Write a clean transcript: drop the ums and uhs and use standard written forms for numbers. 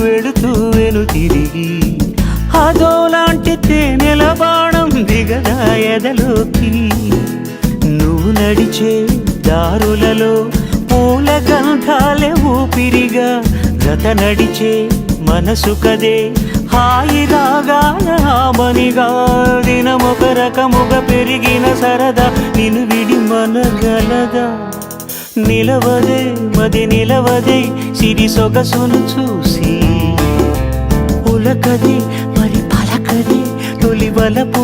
వెళుతూ వెను తిరిగి అదోలాంటి తేనెల బాణం దిగదా ఎదలోకి నువ్వు నడిచే దారులలో పూల గంధాలే ఊపిరిగా గత నడిచే మనసు కదే హాయి రాగాల ఆమనిగా దినమొక రకముగా పెరిగిన సరదా నిన్ను విడి మనగలదా నిలవదే మది నిలవదే సిరి సొగసును చూసి ఉలకదే మరి పలకదే తొలి వలపు